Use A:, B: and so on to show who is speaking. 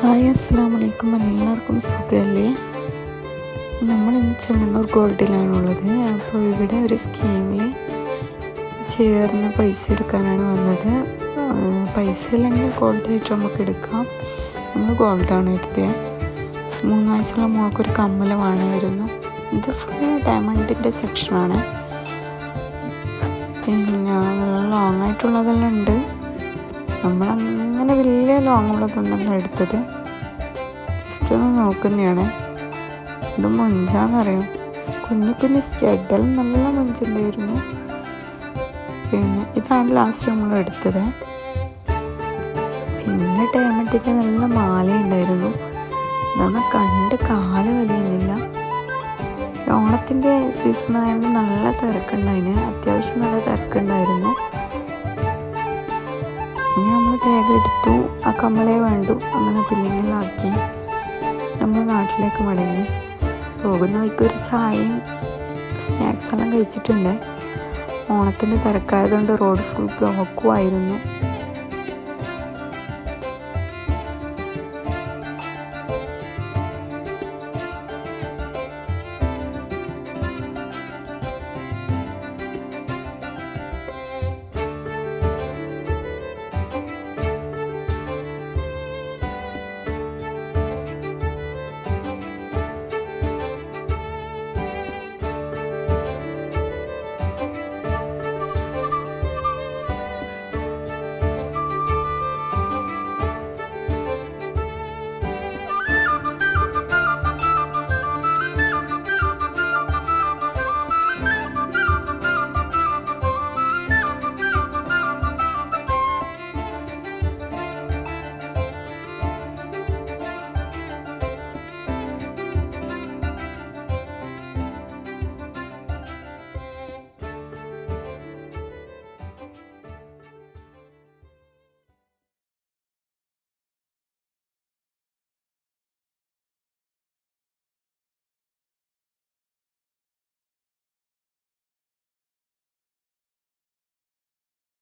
A: Hi അസ്സലാമു അലൈക്കും. എല്ലാവർക്കും സുഖമല്ലേ? നമ്മളിന്ന് ചെമ്മണ്ണൂർ ഗോൾഡിലാണുള്ളത്. അപ്പോൾ ഇവിടെ ഒരു സ്കീമിൽ ചേർന്ന് പൈസ എടുക്കാനാണ് വന്നത്. പൈസ ഇല്ലെങ്കിൽ ഗോൾഡായിട്ട് നമുക്ക് എടുക്കാം. നമ്മൾ ഗോൾഡാണ് എടുത്തത്. 3 വയസ്സുള്ള മോൾക്കൊരു കമ്മൽ വേണമായിരുന്നു. ഇത് ഫുൾ ഡയമണ്ടിൻ്റെ സെക്ഷനാണ്. പിന്നെ നല്ല ലോങ് ആയിട്ടുള്ളതെല്ലാം ഉണ്ട്. നമ്മളങ്ങനെ വലിയ ലോങ് ഉള്ളതൊന്നല്ല എടുത്തത്, ജസ്റ്റ് ഒന്ന് നോക്കുന്നതാണ്. ഇത് മൊഞ്ചാന്നറിയാം. കുഞ്ഞു സ്റ്റെഡെല്ലാം നല്ല മൊഞ്ചുണ്ടായിരുന്നു. പിന്നെ ഇതാണ് ലാസ്റ്റ് നമ്മൾ എടുത്തത്. പിന്നെ ഡയമണ്ടിൻ്റെ നല്ല മാലയുണ്ടായിരുന്നു. ഇതൊന്നും കണ്ട് കാല് വലിയുന്നില്ല. ഓണത്തിൻ്റെ സീസൺ ആയതുകൊണ്ട് നല്ല തിരക്കുണ്ടായിരുന്നു. അത്യാവശ്യം നല്ല തിരക്കുണ്ടായിരുന്നു. ഇനി നമ്മൾ വേഗം എടുത്തു. ആ കമ്മലേ വേണ്ടു. അങ്ങനെ ബില്ലിങ്ങിലാക്കി നമ്മൾ നാട്ടിലേക്ക് മടങ്ങി. പോകുന്ന വഴിക്ക് ഒരു ചായയും സ്നാക്സ് എല്ലാം കഴിച്ചിട്ടുണ്ട്. ഓണത്തിൻ്റെ തിരക്കായതുകൊണ്ട് റോഡ് ഫുൾ ബ്ലോക്കും ആയിരുന്നു.